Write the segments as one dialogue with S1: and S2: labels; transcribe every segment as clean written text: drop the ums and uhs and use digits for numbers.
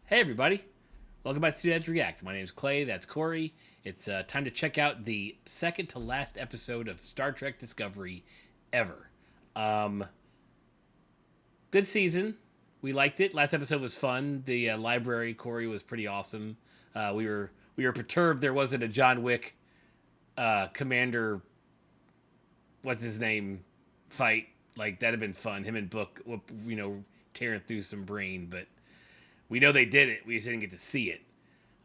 S1: Hey, everybody. Welcome back to Two Edge React. My name is Clay. That's Corey. It's time to check out the second to last episode of Star Trek Discovery ever. Um, Good season. We liked it. Last episode was fun. The library, Corey, was pretty awesome. We were perturbed there wasn't a John Wick commander, what's his name, fight. Like, that'd have been fun. Him and Book, tearing through some brain. But we know they did it. We just didn't get to see it.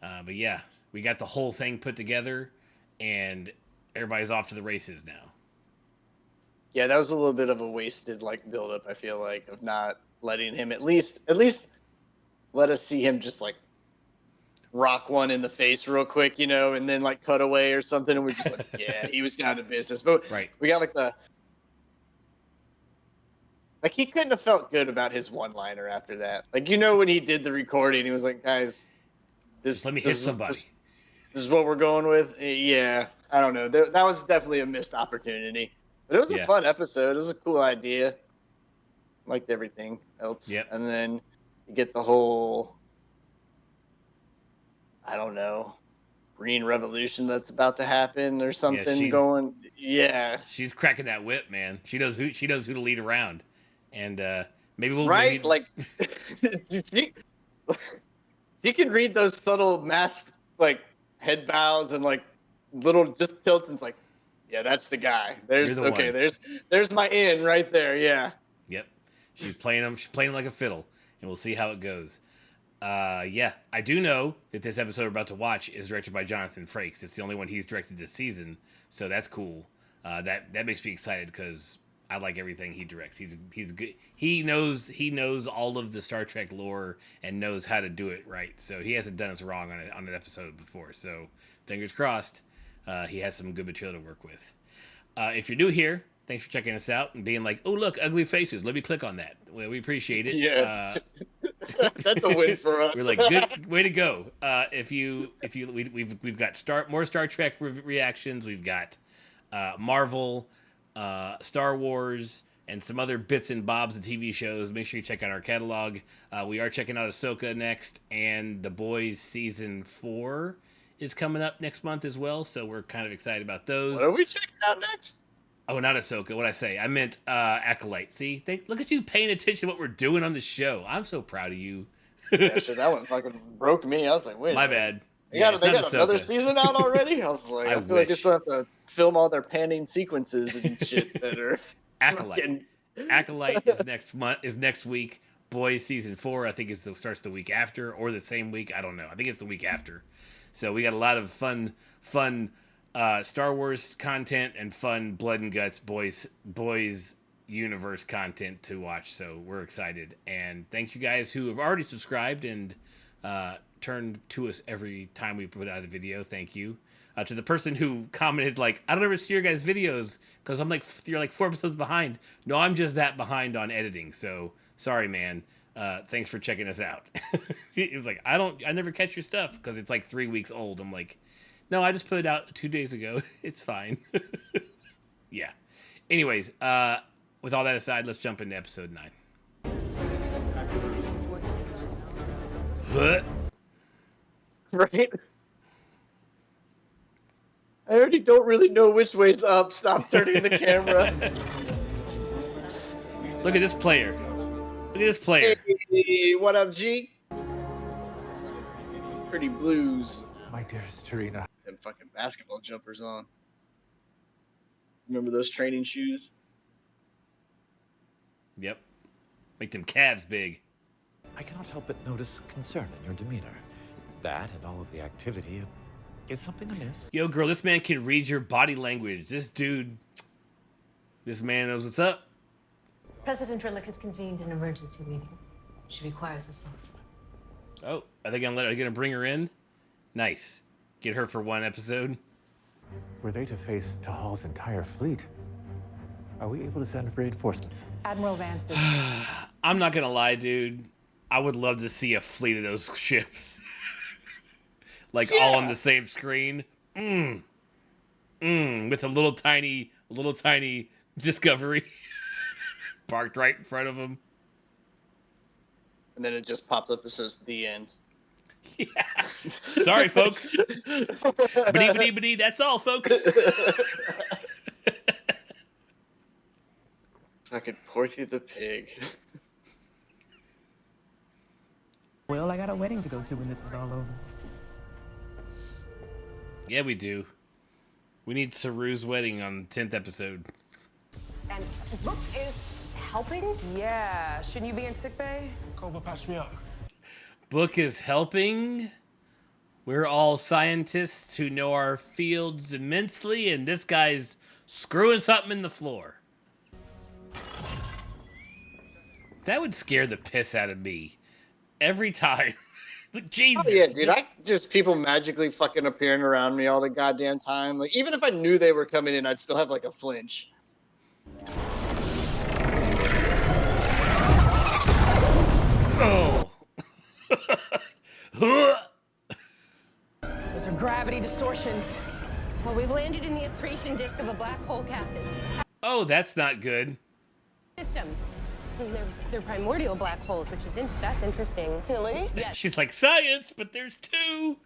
S1: But yeah, we got the whole thing put together, and everybody's off to the races now.
S2: Yeah, that was a little bit of a wasted buildup. I feel like of not letting him at least let us see him just rock one in the face real quick, and then cut away or something, and we're just like, yeah, he was down to business. But
S1: Right.
S2: we got he couldn't have felt good about his one liner after that. When he did the recording, he was like, guys,
S1: Just let me hit somebody.
S2: This is what we're going with. Yeah, I don't know. That was definitely a missed opportunity. But it was a fun episode. It was a cool idea. Liked everything else.
S1: Yep.
S2: And then you get the whole, I don't know, green revolution that's about to happen or something going. Yeah.
S1: She's cracking that whip, man. She knows who to lead around. And maybe we'll
S2: Right? She can read those subtle masked head bows and little just tilts and it's like, yeah, that's the guy. There's my in right there. Yeah.
S1: Yep. She's playing him like a fiddle, and we'll see how it goes. Yeah, I do know that this episode we're about to watch is directed by Jonathan Frakes. It's the only one he's directed this season, so that's cool. That makes me excited because I like everything he directs. He's good. He knows all of the Star Trek lore and knows how to do it right. So he hasn't done us wrong on an episode before. So fingers crossed, he has some good material to work with. If you're new here, thanks for checking us out and being like, oh look, ugly faces. Let me click on that. Well, we appreciate it.
S2: Yeah, that's a win for us.
S1: We're like, good way to go. We've got more Star Trek reactions. We've got Marvel, Star Wars, and some other bits and bobs of TV shows. Make sure you check out our catalog. We are checking out Ahsoka next, and The Boys season 4 is coming up next month as well. So we're kind of excited about those.
S2: What are we checking out next?
S1: Oh, not Ahsoka. What'd I say? I meant Acolyte. See, look at you paying attention to what we're doing on the show. I'm so proud of you.
S2: Yeah, shit, that one fucking broke me. I was like, wait.
S1: My bad.
S2: They got another season out already? I was like, I feel like they still have to film all their panning sequences and shit that are
S1: Acolyte. Acolyte is next week. Boys season 4, I think starts the week after or the same week. I don't know. I think it's the week after. So we got a lot of fun Star Wars content and fun blood and guts boys universe content to watch. So we're excited, and thank you guys who have already subscribed and turned to us every time we put out a video. Thank you. To the person who commented I don't ever see your guys' videos because you're like 4 episodes behind. No, I'm just that behind on editing. So sorry, man. Thanks for checking us out. He was like, I never catch your stuff because it's 3 weeks old. I'm like, no, I just put it out 2 days ago. It's fine. Yeah. Anyways, with all that aside, let's jump into episode 9. What?
S2: Right? I already don't really know which way's up. Stop turning the camera.
S1: Look at this player.
S2: Hey, what up, G? Pretty blues.
S3: My dearest Tarina.
S2: Them fucking basketball jumpers on. Remember those training shoes?
S1: Yep. Make them calves big.
S3: I cannot help but notice concern in your demeanor. That and all of the activity, is something amiss?
S1: Yo, girl, this man can read your body language. This man knows what's up.
S4: President Rillick has convened an emergency meeting. She requires us both.
S1: Oh, are they gonna bring her in? Nice. Get her for one episode.
S3: Were they to face Tahal's entire fleet, are we able to send reinforcements?
S5: Admiral Vance is...
S1: I'm not gonna lie, dude. I would love to see a fleet of those ships. All on the same screen. With a little tiny Discovery parked right in front of them.
S2: And then it just pops up and says the end.
S1: Yeah. Sorry, folks. Biddy, that's all, folks.
S2: Fucking Porky the Pig.
S5: Well, I got a wedding to go to when this is all over.
S1: Yeah, we do. We need Saru's wedding on the 10th episode.
S6: And Book is helping?
S5: Yeah, shouldn't you be in sickbay?
S7: Cobra, patch me up.
S1: Book is helping. We're all scientists who know our fields immensely, and this guy's screwing something in the floor. That would scare the piss out of me every time. Like, Jesus.
S2: Oh yeah, dude. I just people magically fucking appearing around me all the goddamn time. Like even if I knew they were coming in, I'd still have like a flinch.
S1: Oh.
S5: Those are gravity distortions.
S6: Well, we've landed in the accretion disk of a black hole, Captain.
S1: Oh, that's not good.
S6: System. They're primordial black holes, which is that's interesting.
S5: Tilly?
S6: Yes.
S1: She's like, science, but there's two.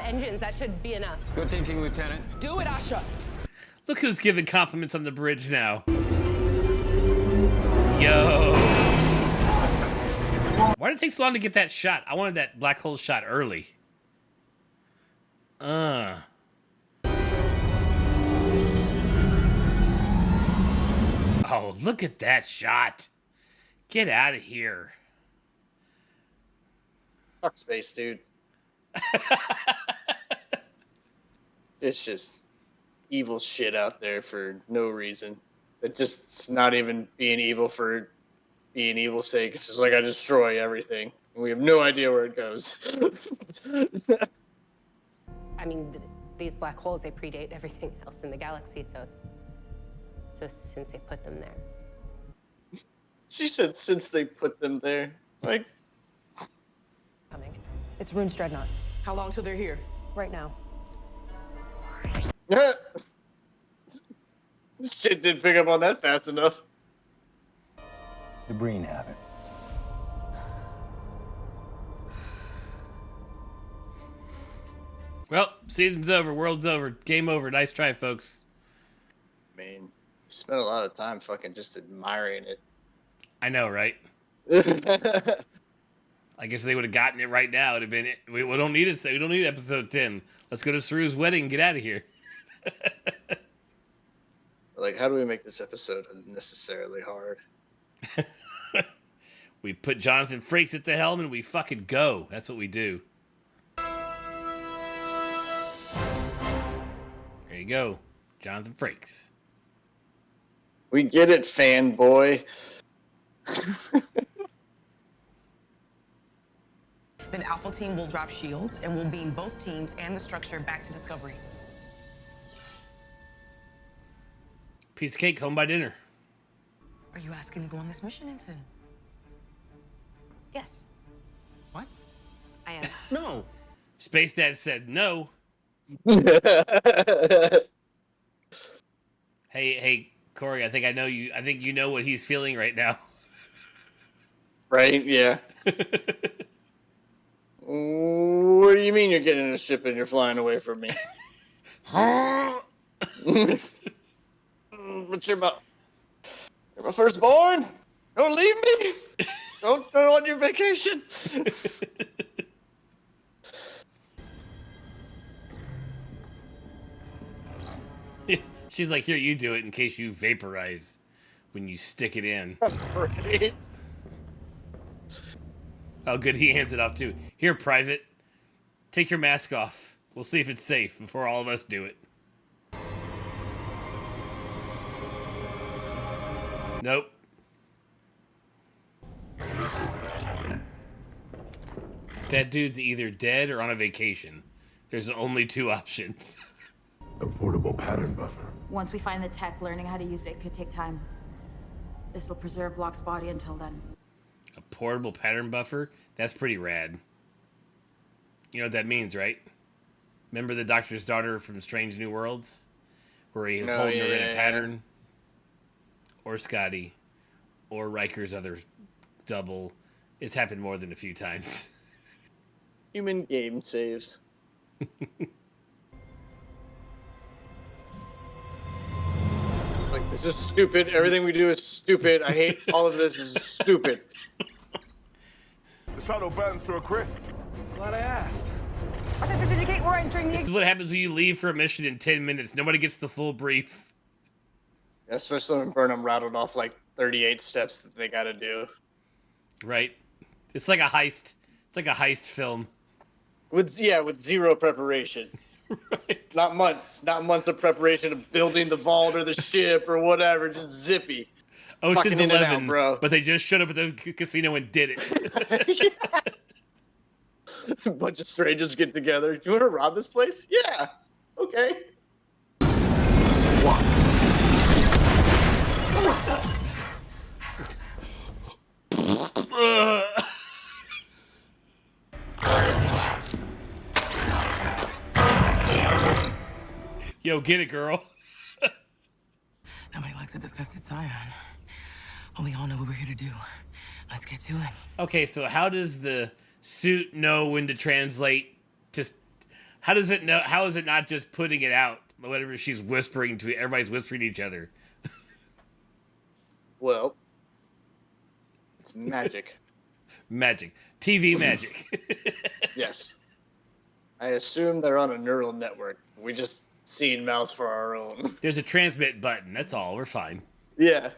S6: Engines, that should be enough.
S7: Good thinking, Lieutenant.
S5: Do it, Asha.
S1: Look who's giving compliments on the bridge now. Yo. Why did it take so long to get that shot? I wanted that black hole shot early. Oh, look at that shot. Get out of here.
S2: Fuck space, dude. It's just evil shit out there for no reason. It just it's not even being evil for being evil's sake. It's just like I destroy everything. And we have no idea where it goes.
S6: I mean, these black holes, they predate everything else in the galaxy, so since they put them there.
S2: She said since they put them there. Like
S6: Coming. It's Rune's Dreadnought.
S5: How long till they're here?
S6: Right now.
S2: this shit didn't pick up on that fast enough.
S7: The Breen have it.
S1: Well, season's over. World's over. Game over. Nice try, folks.
S2: I mean, spent a lot of time fucking just admiring it.
S1: I know, right? I guess they would have gotten it right now. It'd have been it. We don't need it. We don't need episode 10. Let's go to Saru's wedding and get out of here.
S2: Like, how do we make this episode unnecessarily hard?
S1: We put Jonathan Frakes at the helm and we fucking go. That's what we do. There you go. Jonathan Frakes.
S2: We get it, fanboy.
S5: Then Alpha Team will drop shields and we'll beam both teams and the structure back to Discovery.
S1: Piece of cake, home by dinner.
S5: Are you asking to go on this mission, Ensign?
S6: Yes,
S5: What?
S6: I am.
S7: No.
S1: Space Dad said no. Hey, Corey, I think I know you. I think you know what he's feeling right now.
S2: Right? Yeah. What do you mean you're getting in a ship and you're flying away from me? But you're my firstborn. Don't leave me. Don't go on your vacation.
S1: She's like, here, you do it in case you vaporize when you stick it in.
S2: Right?
S1: Oh, good. He hands it off too. Here, Private. Take your mask off. We'll see if it's safe before all of us do it. Nope. That dude's either dead or on a vacation. There's only two options.
S8: A portable pattern buffer.
S9: Once we find the tech, learning how to use it could take time. This will preserve Locke's body until then.
S1: A portable pattern buffer? That's pretty rad. You know what that means, right? Remember the Doctor's Daughter from Strange New Worlds? Where he was holding her in a pattern? Or Scotty. Or Riker's other double. It's happened more than a few times.
S2: Human game saves. It's like, this is stupid. Everything we do is stupid. I hate all of this. This is stupid.
S8: The shuttle burns to a crisp.
S7: Glad I asked.
S5: Central Syndicate, we're entering
S1: This is what happens when you leave for a mission in 10 minutes. Nobody gets the full brief.
S2: Especially when Burnham rattled off like 38 steps that they gotta do.
S1: Right? It's like a heist. It's like a heist film.
S2: With zero preparation.
S1: Right.
S2: Not months of preparation of building the vault or the ship or whatever. Just zippy.
S1: Ocean's
S2: Fucking in and
S1: 11,
S2: out, bro.
S1: but they just showed up at the casino and did it.
S2: A bunch of strangers get together. Do you want to rob this place? Yeah. Okay.
S1: Yo, get it, girl.
S5: Nobody likes a disgusted scion. Well, we all know what we're here to do. Let's get to it.
S1: Okay, so how does the suit know when to translate to... How does it know? How is it not just putting it out? Whatever she's whispering to... Everybody's whispering to each other.
S2: Well, it's magic.
S1: Magic. TV magic.
S2: Yes. I assume they're on a neural network. We just seen mouths for our own.
S1: There's a transmit button. That's all. We're fine.
S2: Yeah.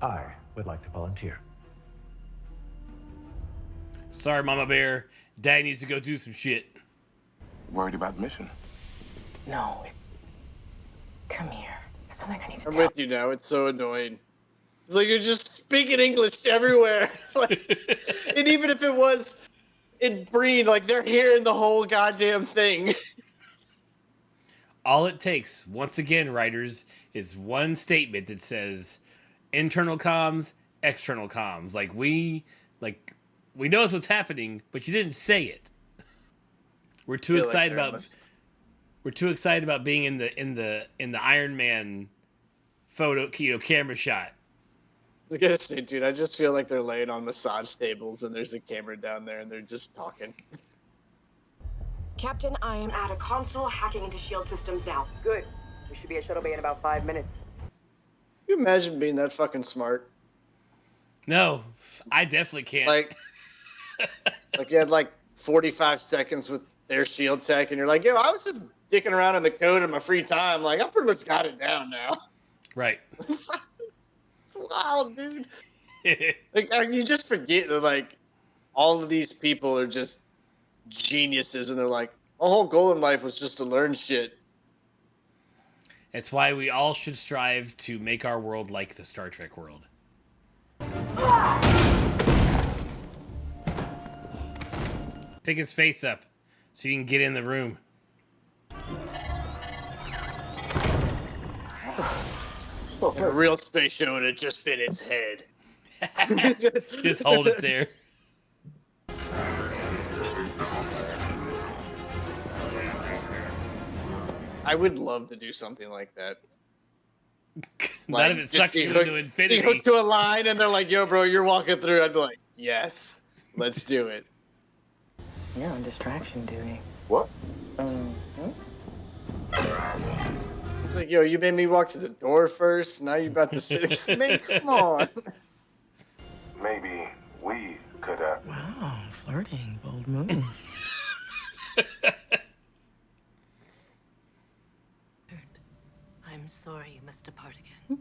S3: I would like to volunteer.
S1: Sorry, Mama Bear. Dad needs to go do some shit.
S7: Worried about the mission?
S5: No, come here. There's something I need to
S2: I'm
S5: tell
S2: with you now. It's so annoying. It's like you're just speaking English everywhere. Like, and even if it was in Breen, like they're hearing the whole goddamn thing.
S1: All it takes, once again, writers, is one statement that says internal comms, external comms. Like we know what's happening, but you didn't say it. We're too excited we're too excited about being in the Iron Man photo, camera shot.
S2: I gotta say, dude, I just feel like they're laying on massage tables and there's a camera down there and they're just talking.
S10: Captain, I am at a console hacking into SHIELD systems now.
S11: Good. We should be at Shuttle Bay in about 5 minutes.
S2: Can you imagine being that fucking smart?
S1: No, I definitely can't.
S2: Like you had like 45 seconds with their shield tech and you're like, yo, I was just dicking around in the code in my free time. Like, I pretty much got it down now.
S1: Right.
S2: It's wild, dude. Like, you just forget that, like, all of these people are just geniuses and they're like, my whole goal in life was just to learn shit.
S1: It's why we all should strive to make our world like the Star Trek world. Pick his face up so you can get in the room.
S2: A real space show would have just been its head.
S1: Just hold it there.
S2: I would love to do something like that.
S1: None of it sucks you into infinity.
S2: You hook to a line and they're like, yo, bro, you're walking through. I'd be like, yes, let's do it.
S11: You're on distraction duty.
S7: What?
S2: It's like, yo, you made me walk to the door first. Now you're about to sit. Man, come on.
S7: Maybe we could,
S5: Wow, flirting, bold move.
S4: I'm sorry you must depart again.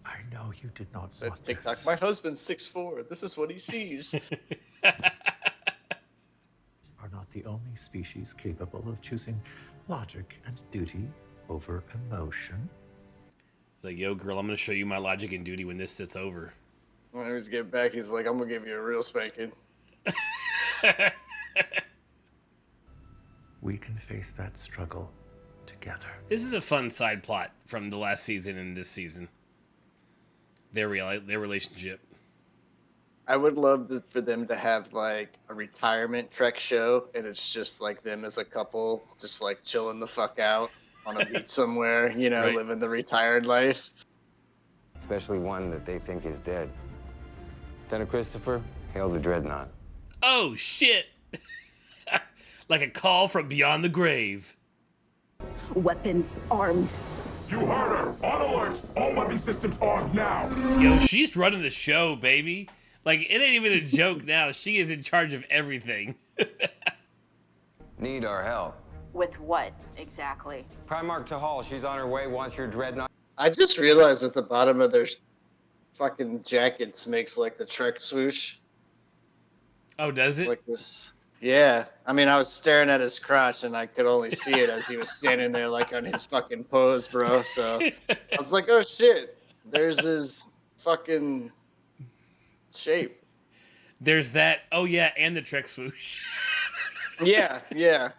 S3: I know you did not
S2: Said
S3: want
S2: TikTok,
S3: this.
S2: my husband's 6'4". This is what he sees.
S3: Are not the only species capable of choosing logic and duty over emotion.
S1: Like, yo, girl, I'm gonna show you my logic and duty when this sits over.
S2: When he was getting back, he's like, I'm gonna give you a real spanking.
S3: We can face that struggle together.
S1: This is a fun side plot from the last season and this season. Their relationship.
S2: I would love for them to have like a retirement Trek show, and it's just like them as a couple, just like chilling the fuck out on a beach somewhere, you know,
S1: Right.
S2: living the retired life.
S12: Especially one that they think is dead. Lieutenant Christopher, hail the dreadnought.
S1: Oh shit! like a call from beyond the grave.
S10: Weapons armed.
S8: You heard her. On alert. All weapon systems armed now.
S1: Yo, she's running the show, baby. Like, it ain't even a joke now. She is in charge of everything.
S12: Need our help.
S9: With what, exactly?
S12: Primarch Tahal, she's on her way, wants your dreadnought.
S2: I just realized at the bottom of their fucking jackets makes like the Trek swoosh.
S1: Oh, does it?
S2: Like this. Yeah. I mean, I was staring at his crotch and I could only see it as he was standing there like on his fucking pose, bro. So I was like, oh shit. There's his fucking shape.
S1: There's that. Oh, yeah, and the Trek swoosh.
S2: Yeah, yeah.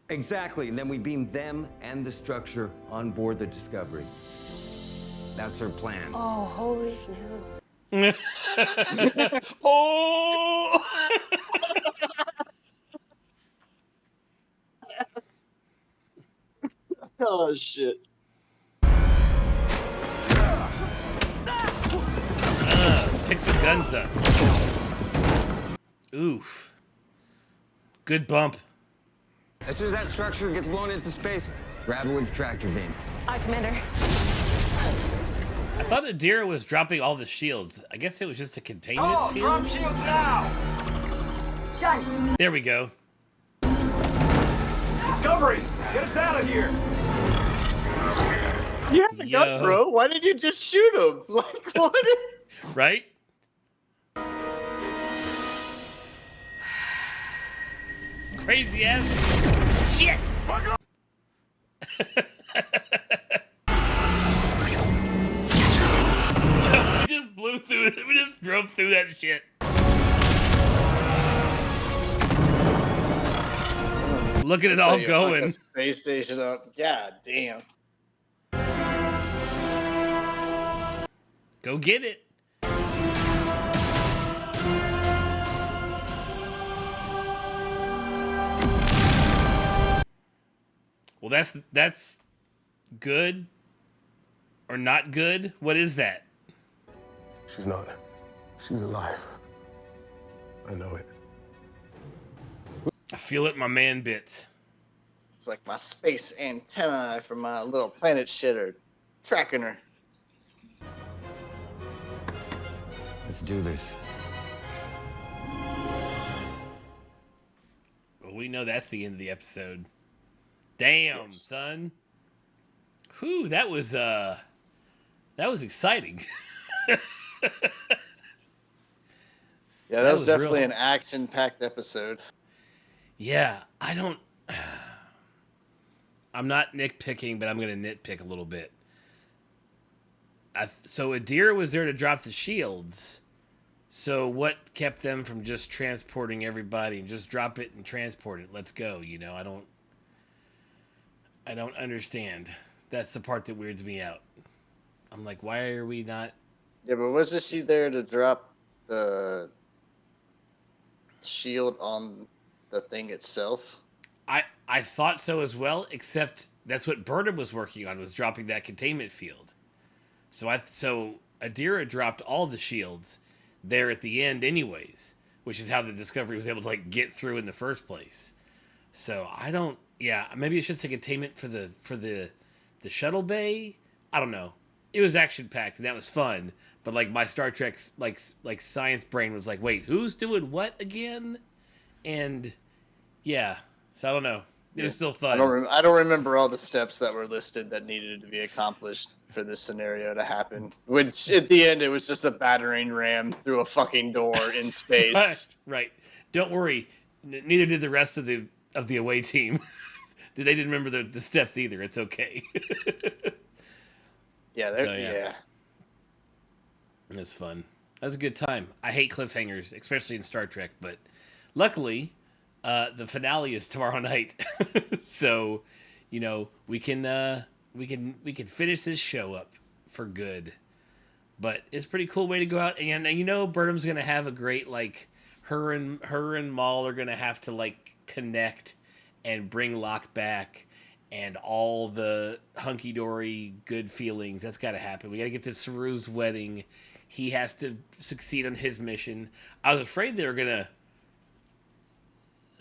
S12: Exactly, and then we beam them and the structure on board the Discovery. That's her plan.
S6: Oh, holy no.
S1: Oh!
S2: Oh shit.
S1: Pick some guns up. Oof. Good bump.
S12: As soon as that structure gets blown into space, grab it with the tractor beam.
S6: Aye, Commander.
S1: I thought Adira was dropping all the shields. I guess it was just a containment field.
S8: Drop shields now.
S9: Done.
S1: There we go.
S8: Discovery, get us out of here.
S2: You had a gun, bro. Why did you just shoot him? Like, what?
S1: Right? Crazy ass shit. We just blew through it. We just drove through that shit. Look at it all going.
S2: Space station up. God damn.
S1: Go get it. Well, that's good or not good. What is that?
S8: She's not. She's alive. I know it.
S1: I feel it in my man bits.
S2: It's like my space antennae from my little planet shit are tracking her.
S12: Let's do this.
S1: Well, we know that's the end of the episode. Damn, son. Whew, that was exciting.
S2: Yeah, that was definitely
S1: real.
S2: an action-packed episode.
S1: Yeah, I'm not nitpicking, but I'm going to nitpick a little bit. So Adira was there to drop the shields. So what kept them from just transporting everybody and just drop it and transport it? Let's go. You know, I don't understand. That's the part that weirds me out. I'm like, why are we not?
S2: Yeah, but wasn't she there to drop the shield on the thing itself?
S1: I thought so as well, except that's what Burnham was working on, was dropping that containment field. So Adira dropped all the shields there at the end anyways, which is how the Discovery was able to like get through in the first place. So maybe it's just a containment for the shuttle bay. I don't know. It was action packed and that was fun, but like my Star Trek like science brain was like, wait, who's doing what again? And yeah, so I don't know. It was still fun.
S2: I don't remember all the steps that were listed that needed to be accomplished for this scenario to happen. Which at the end it was just a battering ram through a fucking door in space.
S1: Right. Don't worry. Neither did the rest of the away team. They didn't remember the steps either. It's okay.
S2: Yeah,
S1: It was fun. That was a good time. I hate cliffhangers, especially in Star Trek, but luckily, the finale is tomorrow night. So, you know, we can finish this show up for good. But it's a pretty cool way to go out. And you know, Burnham's gonna have a great like her and Maul are gonna have to like connect and bring Locke back. And all the hunky-dory good feelings, that's got to happen. We got to get to Saru's wedding. He has to succeed on his mission. I was afraid they were going to...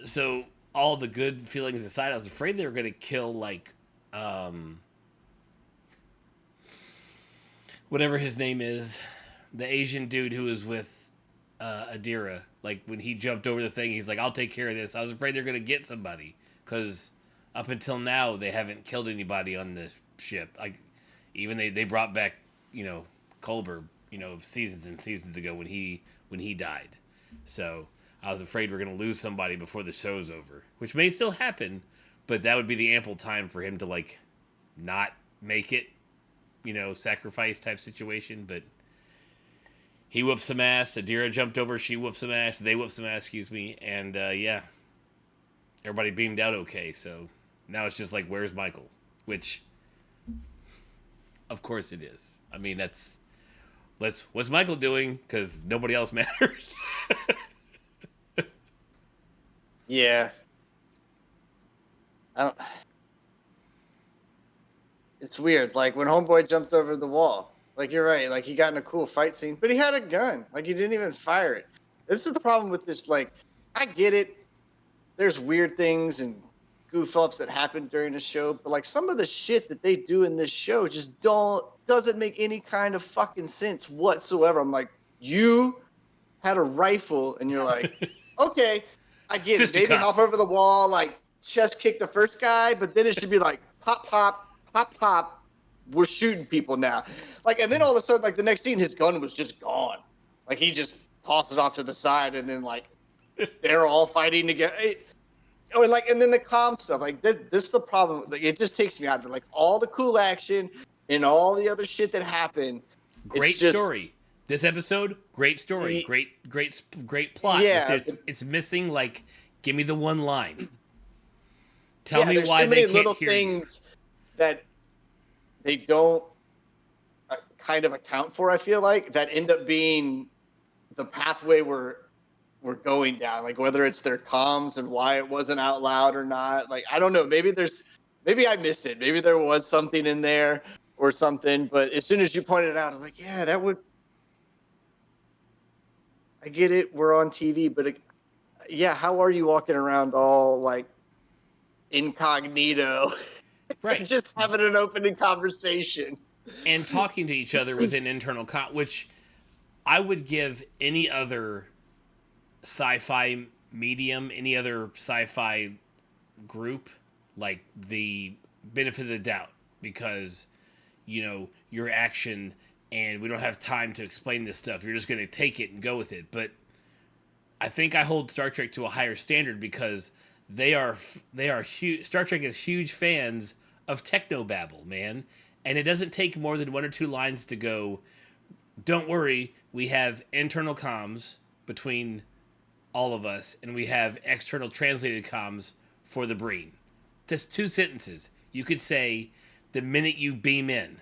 S1: So, all the good feelings aside, I was afraid they were gonna kill like whatever his name is, the Asian dude who was with Adira. Like when he jumped over the thing, he's like, "I'll take care of this." I was afraid they're gonna get somebody because up until now they haven't killed anybody on the ship. Like even they brought back Culber seasons and seasons ago when he died. So I was afraid we're gonna lose somebody before the show's over, which may still happen, but that would be the ample time for him to like not make it, sacrifice type situation. But he whooped some ass. Adira jumped over. She whooped some ass. They whooped some ass. Excuse me. And yeah, everybody beamed out okay. So now it's just like, where's Michael? Which, of course, it is. I mean, what's Michael doing? Because nobody else matters.
S2: Yeah. It's weird. Like when Homeboy jumped over the wall. Like you're right. Like he got in a cool fight scene, but he had a gun. Like he didn't even fire it. This is the problem with this. Like I get it. There's weird things and goof ups that happen during the show, but like some of the shit that they do in this show just doesn't make any kind of fucking sense whatsoever. I'm like, you had a rifle and you're like, okay, I get it. Maybe hop over the wall, like chest kick the first guy, but then it should be like pop, pop, pop, pop. We're shooting people now. Like, and then all of a sudden, like the next scene, his gun was just gone. Like he just tossed it off to the side, and then like they're all fighting together. And then the calm stuff. Like this is the problem. Like, it just takes me out of it. Like all the cool action and all the other shit that happened.
S1: Great story. This episode, great story, great plot.
S2: Yeah,
S1: it's missing. Like, give me the one line. Tell me why
S2: too many
S1: they can't
S2: little
S1: hear
S2: things that they don't kind of account for. I feel like that end up being the pathway we're going down. Like whether it's their comms and why it wasn't out loud or not. Like I don't know. Maybe I missed it. Maybe there was something in there or something. But as soon as you pointed it out, I'm like, yeah, that would. I get it. We're on TV, but yeah, how are you walking around all like incognito,
S1: right?
S2: Just having an opening conversation
S1: and talking to each other within internal which I would give any other sci-fi medium, any other sci-fi group, like the benefit of the doubt, because your action. And we don't have time to explain this stuff. You're just going to take it and go with it. But I think I hold Star Trek to a higher standard because they are huge. Star Trek is huge fans of technobabble, man. And it doesn't take more than one or two lines to go, don't worry, we have internal comms between all of us, and we have external translated comms for the Breen. Just two sentences. You could say the minute you beam in.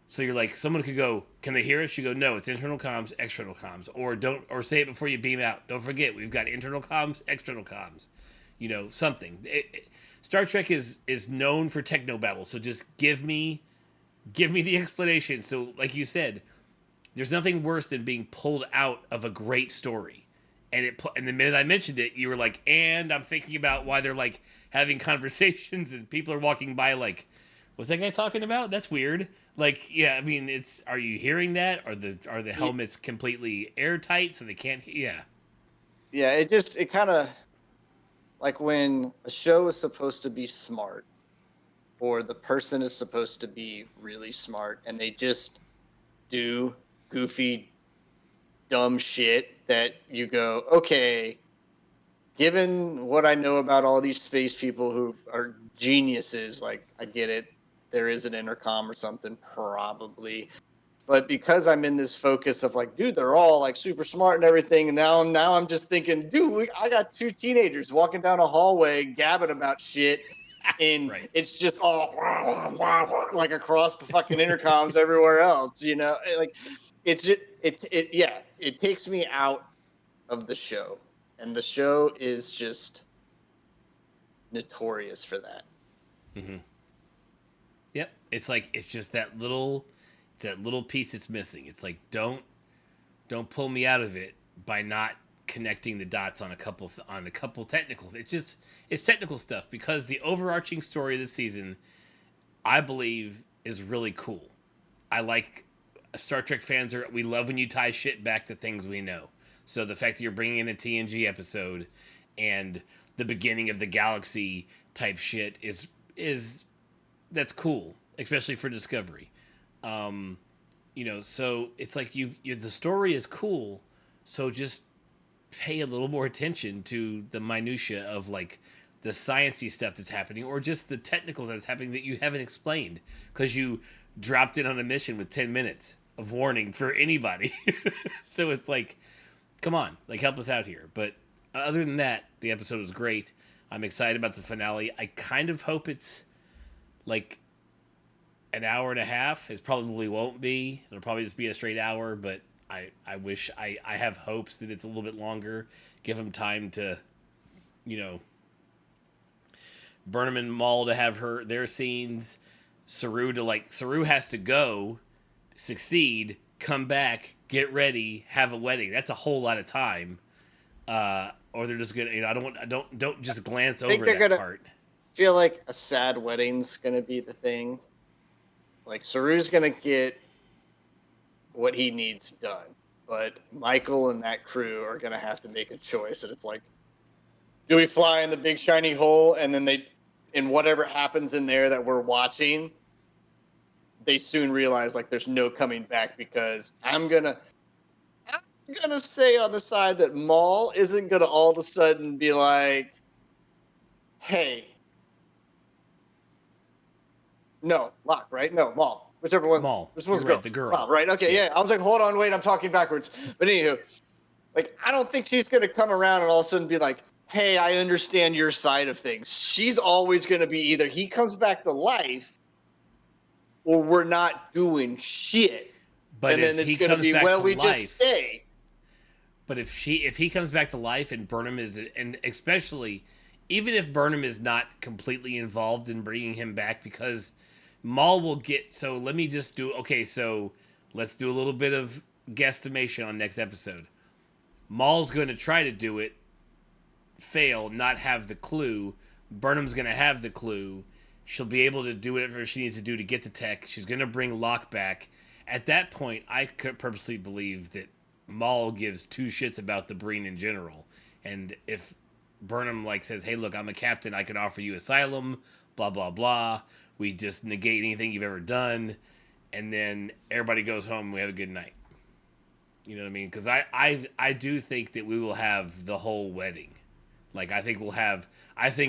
S1: So you're like, someone could go, can they hear us? You go, no, it's internal comms, external comms. Or say it before you beam out. Don't forget, we've got internal comms, external comms. Something. Star Trek is known for technobabble, so just give me the explanation. So like you said, there's nothing worse than being pulled out of a great story. And the minute I mentioned it, you were like, and I'm thinking about why they're like having conversations and people are walking by like, what's that guy talking about? That's weird. Like, yeah, I mean, are you hearing that? Are the helmets completely airtight so they can't? Yeah.
S2: Yeah, it kind of like when a show is supposed to be smart or the person is supposed to be really smart and they just do goofy, dumb shit that you go, okay, given what I know about all these space people who are geniuses, like I get it. There is an intercom or something, probably. But because I'm in this focus of like, dude, they're all like super smart and everything. And now I'm just thinking, dude, I got two teenagers walking down a hallway gabbing about shit. And right. It's just all like across the fucking intercoms everywhere else, like it's just, it takes me out of the show. And the show is just notorious for that.
S1: Mm-hmm. Yep. It's like, it's just that little piece it's missing. It's like, don't pull me out of it by not connecting the dots on a couple technical. It's technical stuff because the overarching story of the season, I believe, is really cool. I like Star Trek fans we love when you tie shit back to things we know. So the fact that you're bringing in a TNG episode and the beginning of the galaxy type shit is that's cool, especially for Discovery. So it's like the story is cool, so just pay a little more attention to the minutia of like the sciencey stuff that's happening, or just the technicals that's happening that you haven't explained because you dropped in on a mission with 10 minutes of warning for anybody. So it's like, come on, like help us out here. But other than that, the episode was great. I'm excited about the finale. I kind of hope it's like an hour and a half. It probably won't be. It'll probably just be a straight hour, but I wish I have hopes that it's a little bit longer. Give them time to, Burnham and Maul to have their scenes. Saru has to go, succeed, come back, get ready, have a wedding. That's a whole lot of time. Or they're just gonna, don't just glance over that part.
S2: Feel like a sad wedding's gonna be the thing. Like Saru's gonna get what he needs done, but Michael and that crew are gonna have to make a choice, and it's like, do we fly in the big shiny hole, and then in whatever happens in there that we're watching, they soon realize like there's no coming back, because I'm gonna say on the side that Maul isn't gonna all of a sudden be like, hey. No, Locke, right? No, Maul. Whichever one.
S1: Maul.
S2: Which one's
S1: You're right, the girl.
S2: Maul, right? Okay, yes. Yeah. I was like, hold on, wait, I'm talking backwards. But anywho, like, I don't think she's going to come around and all of a sudden be like, hey, I understand your side of things. She's always going to be either he comes back to life or we're not doing shit.
S1: But
S2: and then it's going to be, well, we just stay.
S1: But if he comes back to life and Burnham is, and especially, even if Burnham is not completely involved in bringing him back, because Maul will get, so let me just do, okay, so let's do a little bit of guesstimation on next episode. Maul's going to try to do it, fail, not have the clue. Burnham's going to have the clue. She'll be able to do whatever she needs to do to get the tech. She's going to bring Locke back. At that point, I could purposely believe that Maul gives two shits about the Breen in general. And if Burnham says, hey, look, I'm a captain, I can offer you asylum, blah, blah, blah. We just negate anything you've ever done. And then everybody goes home and we have a good night. You know what I mean? Because I do think that we will have the whole wedding. I think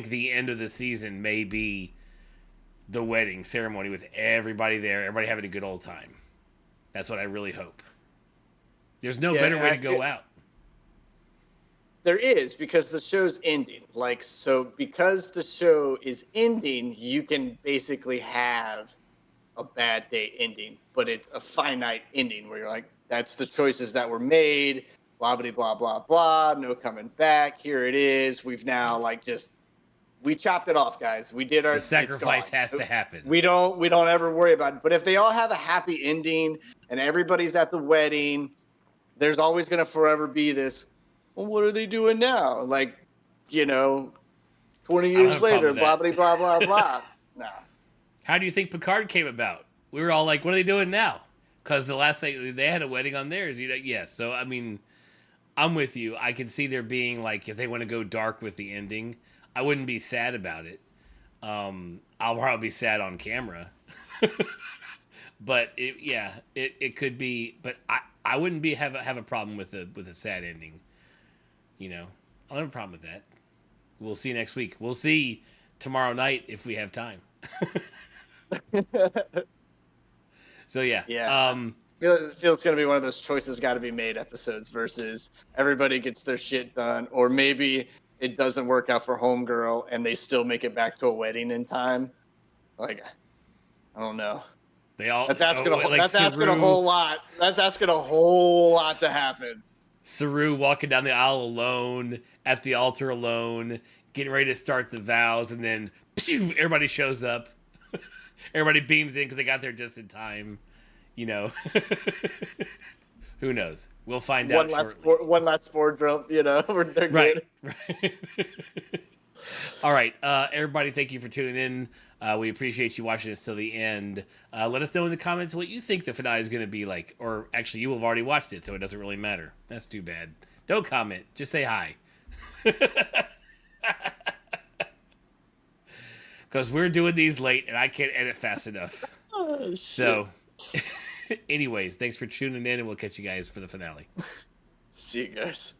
S1: the end of the season may be the wedding ceremony with everybody there, everybody having a good old time. That's what I really hope. There's no better way to go out.
S2: There is, because the show's ending. So because the show is ending, you can basically have a bad day ending, but it's a finite ending where you're like, that's the choices that were made, blah, blah, blah, blah, blah, no coming back. Here it is. We've now we chopped it off, guys. We did our,
S1: the sacrifice has to happen.
S2: We don't ever worry about it. But if they all have a happy ending and everybody's at the wedding, there's always going to forever be this, well, what are they doing now? 20 years later, blah, blah, blah, blah, blah. Nah.
S1: How do you think Picard came about? We were all like, what are they doing now? Because the last thing, they had a wedding on theirs. Yes. So, I mean, I'm with you. I can see there being, if they want to go dark with the ending, I wouldn't be sad about it. I'll probably be sad on camera. But, it could be. But I wouldn't have a problem with a sad ending. I don't have a problem with that. We'll see next week. We'll see tomorrow night if we have time. So yeah.
S2: I feel it's going to be one of those choices got to be made episodes versus everybody gets their shit done, or maybe it doesn't work out for Homegirl and they still make it back to a wedding in time. I don't know. That's asking a whole lot. That's asking a whole lot to happen.
S1: Saru walking down the aisle alone, at the altar alone, getting ready to start the vows, and then everybody shows up. Everybody beams in because they got there just in time. Hey, Who knows? We'll find out shortly.
S2: One last spore jump, you know. They're
S1: Right.
S2: good.
S1: Right. All right, everybody. Thank you for tuning in. We appreciate you watching us till the end. Let us know in the comments what you think the finale is going to be like. Or actually, you have already watched it, so it doesn't really matter. That's too bad. Don't comment. Just say hi. Because we're doing these late, and I can't edit fast enough.
S2: Oh, shit.
S1: So, anyways, thanks for tuning in, and we'll catch you guys for the finale.
S2: See you guys.